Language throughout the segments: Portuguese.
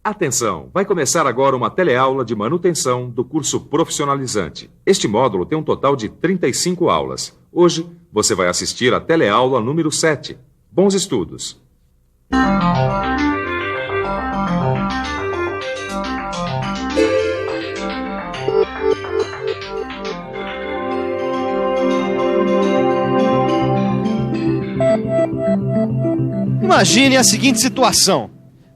Atenção! Vai começar agora uma teleaula de manutenção do curso profissionalizante. Este módulo tem um total de 35 aulas. Hoje, você vai assistir a teleaula número 7. Bons estudos! Imagine a seguinte situação.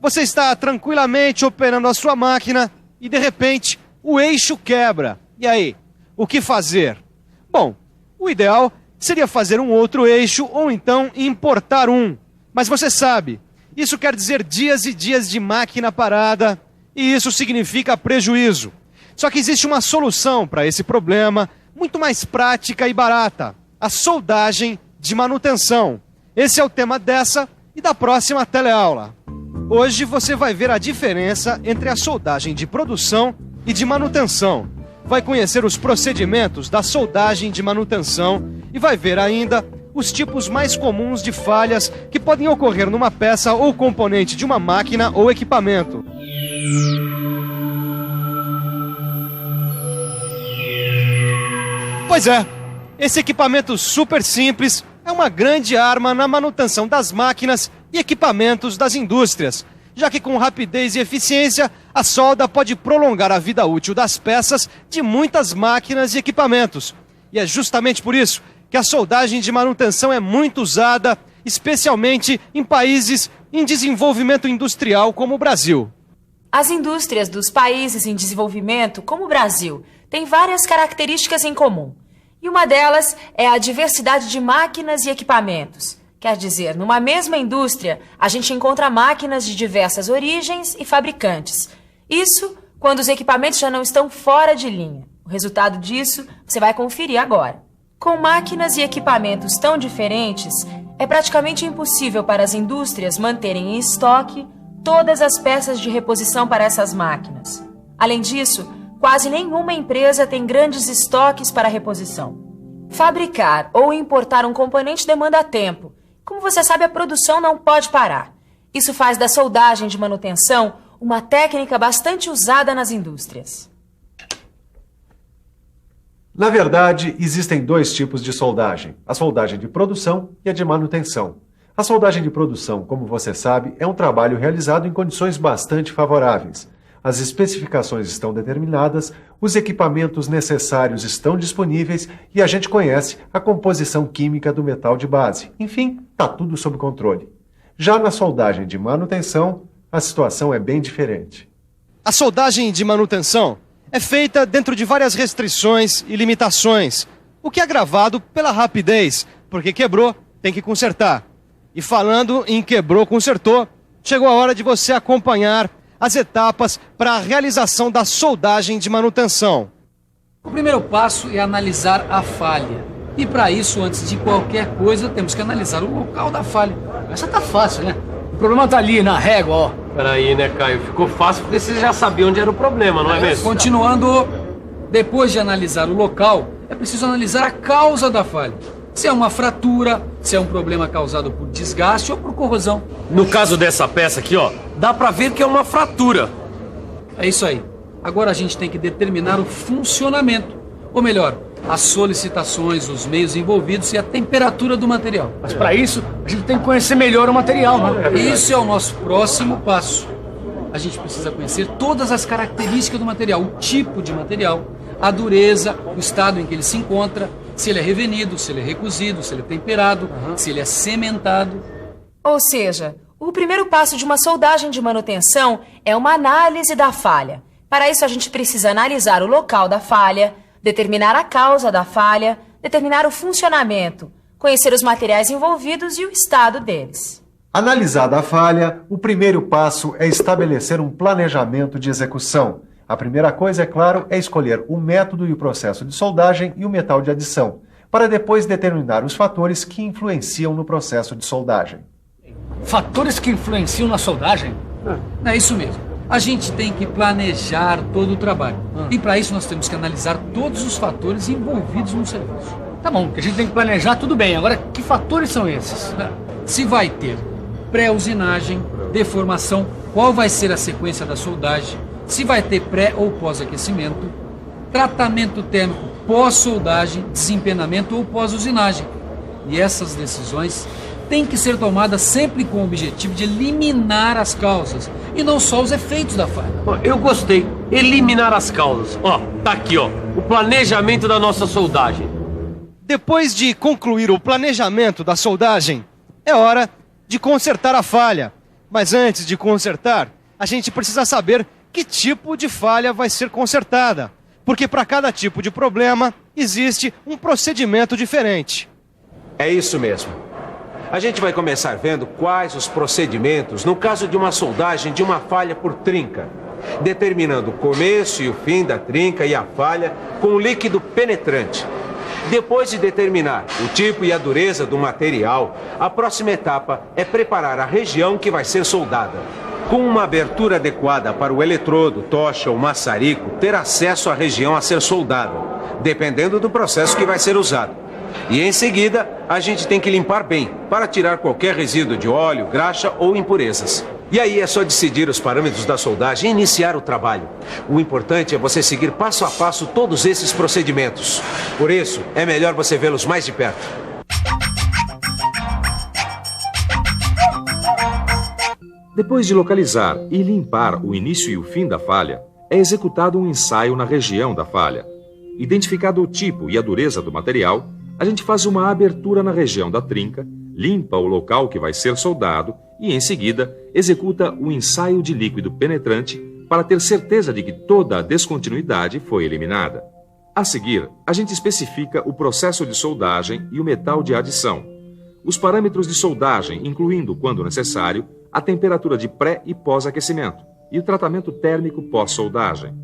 Você está tranquilamente operando a sua máquina e, de repente, o eixo quebra. E aí, o que fazer? Bom, o ideal seria fazer um outro eixo ou então importar um. Mas você sabe, isso quer dizer dias e dias de máquina parada e isso significa prejuízo. Só que existe uma solução para esse problema muito mais prática e barata: a soldagem de manutenção. Esse é o tema dessa e da próxima teleaula. Hoje você vai ver a diferença entre a soldagem de produção e de manutenção. Vai conhecer os procedimentos da soldagem de manutenção e vai ver ainda os tipos mais comuns de falhas que podem ocorrer numa peça ou componente de uma máquina ou equipamento. Pois é, esse equipamento super simples é uma grande arma na manutenção das máquinas e equipamentos das indústrias, já que com rapidez e eficiência a solda pode prolongar a vida útil das peças de muitas máquinas e equipamentos. E é justamente por isso que a soldagem de manutenção é muito usada, especialmente em países em desenvolvimento industrial como o Brasil. As indústrias dos países em desenvolvimento, como o Brasil, têm várias características em comum. E uma delas é a diversidade de máquinas e equipamentos. Quer dizer, numa mesma indústria, a gente encontra máquinas de diversas origens e fabricantes. Isso quando os equipamentos já não estão fora de linha. O resultado disso você vai conferir agora. Com máquinas e equipamentos tão diferentes, é praticamente impossível para as indústrias manterem em estoque todas as peças de reposição para essas máquinas. Além disso, quase nenhuma empresa tem grandes estoques para reposição. Fabricar ou importar um componente demanda tempo. Como você sabe, a produção não pode parar. Isso faz da soldagem de manutenção uma técnica bastante usada nas indústrias. Na verdade, existem dois tipos de soldagem: a soldagem de produção e a de manutenção. A soldagem de produção, como você sabe, é um trabalho realizado em condições bastante favoráveis. As especificações estão determinadas, os equipamentos necessários estão disponíveis e a gente conhece a composição química do metal de base. Enfim, está tudo sob controle. Já na soldagem de manutenção, a situação é bem diferente. A soldagem de manutenção é feita dentro de várias restrições e limitações, o que é agravado pela rapidez, porque quebrou, tem que consertar. E falando em quebrou, consertou, chegou a hora de você acompanhar as etapas para a realização da soldagem de manutenção. O primeiro passo é analisar a falha. E para isso, antes de qualquer coisa, temos que analisar o local da falha. Essa tá fácil, né? O problema tá ali, na régua, ó. Peraí, né, Caio? Ficou fácil porque você já sabia onde era o problema, não é mesmo? Continuando, depois de analisar o local, é preciso analisar a causa da falha. Se é uma fratura, se é um problema causado por desgaste ou por corrosão. No caso dessa peça aqui, ó, dá pra ver que é uma fratura. É isso aí. Agora a gente tem que determinar o funcionamento. Ou melhor, as solicitações, os meios envolvidos e a temperatura do material. Mas pra isso, a gente tem que conhecer melhor o material, né? Isso é o nosso próximo passo. A gente precisa conhecer todas as características do material, o tipo de material, a dureza, o estado em que ele se encontra, se ele é revenido, se ele é recozido, se ele é temperado, se ele é cementado. Ou seja, o primeiro passo de uma soldagem de manutenção é uma análise da falha. Para isso a gente precisa analisar o local da falha, determinar a causa da falha, determinar o funcionamento, conhecer os materiais envolvidos e o estado deles. Analisada a falha, o primeiro passo é estabelecer um planejamento de execução. A primeira coisa, é claro, é escolher o método e o processo de soldagem e o metal de adição, para depois determinar os fatores que influenciam no processo de soldagem. Fatores que influenciam na soldagem? É isso mesmo. A gente tem que planejar todo o trabalho. E para isso nós temos que analisar todos os fatores envolvidos no serviço. Tá bom, que a gente tem que planejar tudo bem. Agora, que fatores são esses? Se vai ter pré-usinagem, deformação, qual vai ser a sequência da soldagem, se vai ter pré ou pós-aquecimento, tratamento térmico pós-soldagem, desempenamento ou pós-usinagem. E essas decisões têm que ser tomadas sempre com o objetivo de eliminar as causas e não só os efeitos da falha. Eu gostei. Eliminar as causas. Ó, tá aqui, ó. O planejamento da nossa soldagem. Depois de concluir o planejamento da soldagem, é hora de consertar a falha. Mas antes de consertar, a gente precisa saber que tipo de falha vai ser consertada. Porque para cada tipo de problema, existe um procedimento diferente. É isso mesmo. A gente vai começar vendo quais os procedimentos no caso de uma soldagem de uma falha por trinca, determinando o começo e o fim da trinca e a falha com um líquido penetrante. Depois de determinar o tipo e a dureza do material, a próxima etapa é preparar a região que vai ser soldada. Com uma abertura adequada para o eletrodo, tocha ou maçarico ter acesso à região a ser soldada, dependendo do processo que vai ser usado. E em seguida, a gente tem que limpar bem, para tirar qualquer resíduo de óleo, graxa ou impurezas. E aí é só decidir os parâmetros da soldagem e iniciar o trabalho. O importante é você seguir passo a passo todos esses procedimentos. Por isso, é melhor você vê-los mais de perto. Depois de localizar e limpar o início e o fim da falha, é executado um ensaio na região da falha. Identificado o tipo e a dureza do material, a gente faz uma abertura na região da trinca, limpa o local que vai ser soldado e, em seguida, executa o ensaio de líquido penetrante para ter certeza de que toda a descontinuidade foi eliminada. A seguir, a gente especifica o processo de soldagem e o metal de adição. Os parâmetros de soldagem, incluindo, quando necessário, a temperatura de pré- e pós-aquecimento e o tratamento térmico pós-soldagem.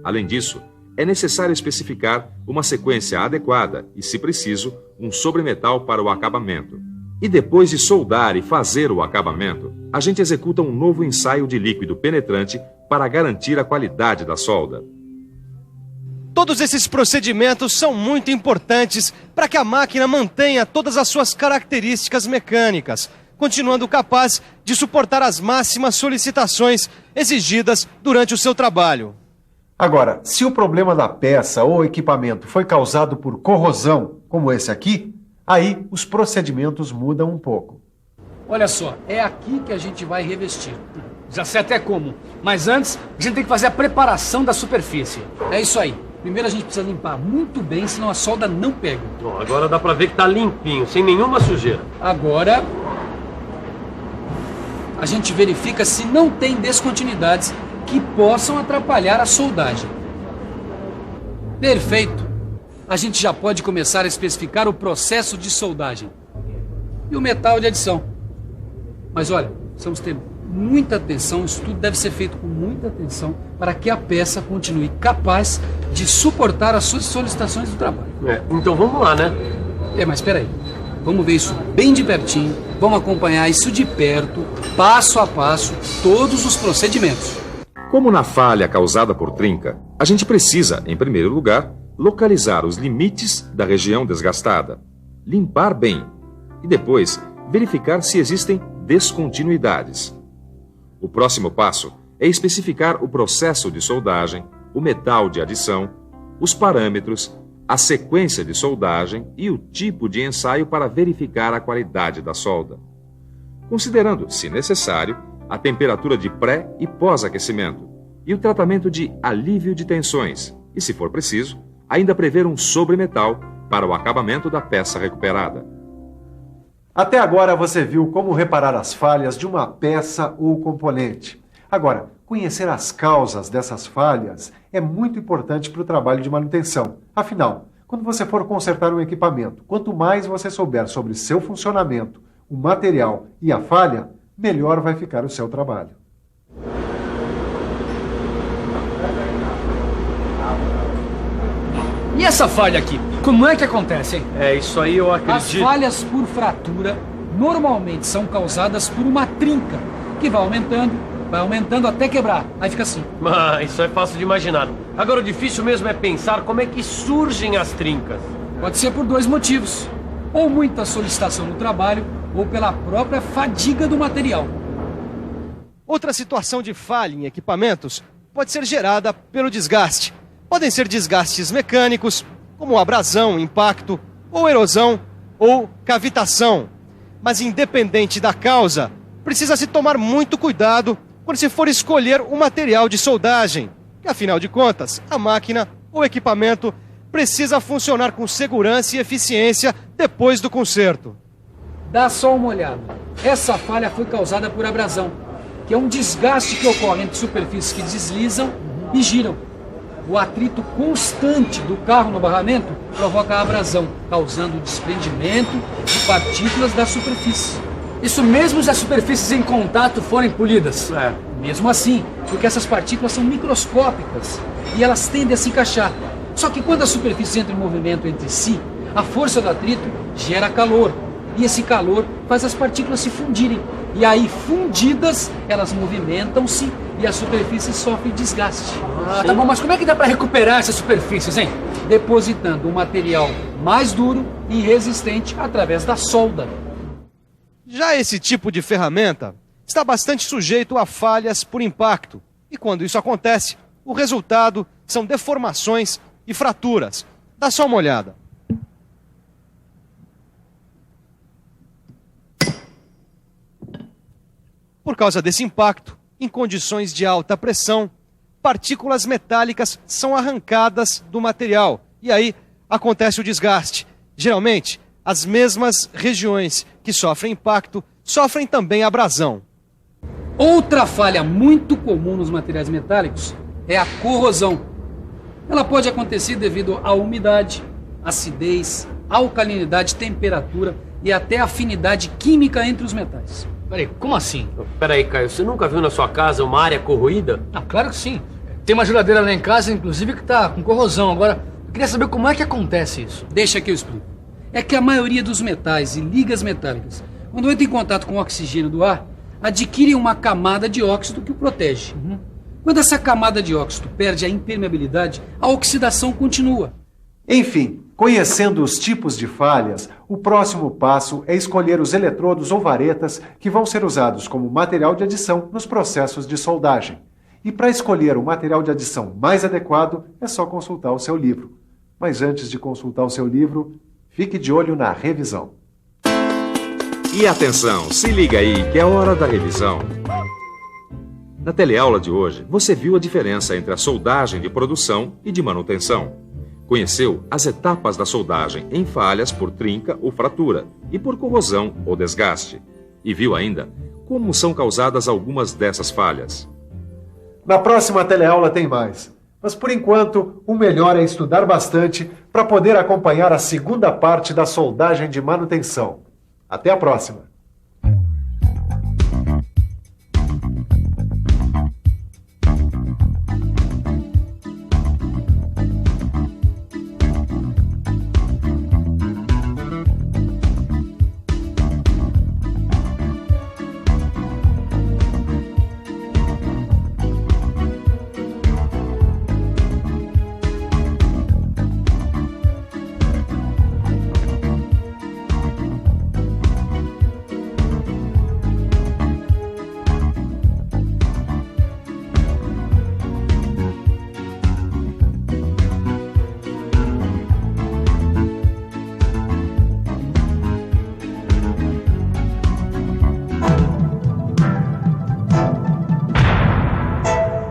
Além disso, é necessário especificar uma sequência adequada e, se preciso, um sobremetal para o acabamento. E depois de soldar e fazer o acabamento, a gente executa um novo ensaio de líquido penetrante para garantir a qualidade da solda. Todos esses procedimentos são muito importantes para que a máquina mantenha todas as suas características mecânicas, continuando capaz de suportar as máximas solicitações exigidas durante o seu trabalho. Agora, se o problema da peça ou equipamento foi causado por corrosão, como esse aqui, aí os procedimentos mudam um pouco. Olha só, é aqui que a gente vai revestir. Já sei até como, mas antes a gente tem que fazer a preparação da superfície. É isso aí. Primeiro a gente precisa limpar muito bem, senão a solda não pega. Bom, agora dá pra ver que tá limpinho, sem nenhuma sujeira. Agora, a gente verifica se não tem descontinuidades que possam atrapalhar a soldagem. Perfeito! A gente já pode começar a especificar o processo de soldagem e o metal de adição. Mas olha, precisamos ter muita atenção, isso tudo deve ser feito com muita atenção para que a peça continue capaz de suportar as suas solicitações do trabalho. Então vamos lá, né? Mas espera aí. Vamos ver isso bem de pertinho, vamos acompanhar isso de perto, passo a passo, todos os procedimentos. Como na falha causada por trinca, a gente precisa, em primeiro lugar, localizar os limites da região desgastada, limpar bem e depois verificar se existem descontinuidades. O próximo passo é especificar o processo de soldagem, o metal de adição, os parâmetros, a sequência de soldagem e o tipo de ensaio para verificar a qualidade da solda, considerando, se necessário, a temperatura de pré- e pós-aquecimento e o tratamento de alívio de tensões e, se for preciso, ainda prever um sobremetal para o acabamento da peça recuperada. Até agora você viu como reparar as falhas de uma peça ou componente. Agora, conhecer as causas dessas falhas é muito importante para o trabalho de manutenção. Afinal, quando você for consertar um equipamento, quanto mais você souber sobre seu funcionamento, o material e a falha, melhor vai ficar o seu trabalho. E essa falha aqui, como é que acontece, hein? Isso aí eu acredito. As falhas por fratura normalmente são causadas por uma trinca, que vai aumentando até quebrar. Aí fica assim. Mas isso é fácil de imaginar. Agora o difícil mesmo é pensar como é que surgem as trincas. Pode ser por dois motivos. Ou muita solicitação no trabalho, ou pela própria fadiga do material. Outra situação de falha em equipamentos pode ser gerada pelo desgaste. Podem ser desgastes mecânicos, como abrasão, impacto, ou erosão, ou cavitação. Mas independente da causa, precisa-se tomar muito cuidado quando se for escolher o material de soldagem, que afinal de contas, a máquina ou equipamento precisa funcionar com segurança e eficiência depois do conserto. Dá só uma olhada. Essa falha foi causada por abrasão, que é um desgaste que ocorre entre superfícies que deslizam e giram. O atrito constante do carro no barramento provoca a abrasão, causando o desprendimento de partículas da superfície. Isso mesmo se as superfícies em contato forem polidas? Mesmo assim, porque essas partículas são microscópicas e elas tendem a se encaixar. Só que quando as superfícies entram em movimento entre si, a força do atrito gera calor. E esse calor faz as partículas se fundirem. E aí, fundidas, elas movimentam-se e a superfície sofre desgaste. Tá bom, mas como é que dá para recuperar essas superfícies, hein? Depositando um material mais duro e resistente através da solda. Já esse tipo de ferramenta está bastante sujeito a falhas por impacto. E quando isso acontece, o resultado são deformações e fraturas. Dá só uma olhada. Por causa desse impacto, em condições de alta pressão, partículas metálicas são arrancadas do material e aí acontece o desgaste. Geralmente, as mesmas regiões que sofrem impacto sofrem também abrasão. Outra falha muito comum nos materiais metálicos é a corrosão. Ela pode acontecer devido à umidade, acidez, alcalinidade, temperatura e até afinidade química entre os metais. Peraí, como assim? Peraí, Caio, você nunca viu na sua casa uma área corroída? Ah, claro que sim. Tem uma geladeira lá em casa, inclusive, que tá com corrosão. Agora, eu queria saber como é que acontece isso. Deixa que eu explico. É que a maioria dos metais e ligas metálicas, quando entra em contato com o oxigênio do ar, adquirem uma camada de óxido que o protege. Quando essa camada de óxido perde a impermeabilidade, a oxidação continua. Enfim, conhecendo os tipos de falhas, o próximo passo é escolher os eletrodos ou varetas que vão ser usados como material de adição nos processos de soldagem. E para escolher o material de adição mais adequado, é só consultar o seu livro. Mas antes de consultar o seu livro, fique de olho na revisão. E atenção, se liga aí que é hora da revisão. Na teleaula de hoje, você viu a diferença entre a soldagem de produção e de manutenção. Conheceu as etapas da soldagem em falhas por trinca ou fratura e por corrosão ou desgaste. E viu ainda como são causadas algumas dessas falhas. Na próxima teleaula tem mais. Mas por enquanto, o melhor é estudar bastante para poder acompanhar a segunda parte da soldagem de manutenção. Até a próxima!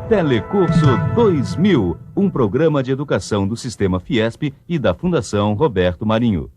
Telecurso 2000, um programa de educação do Sistema Fiesp e da Fundação Roberto Marinho.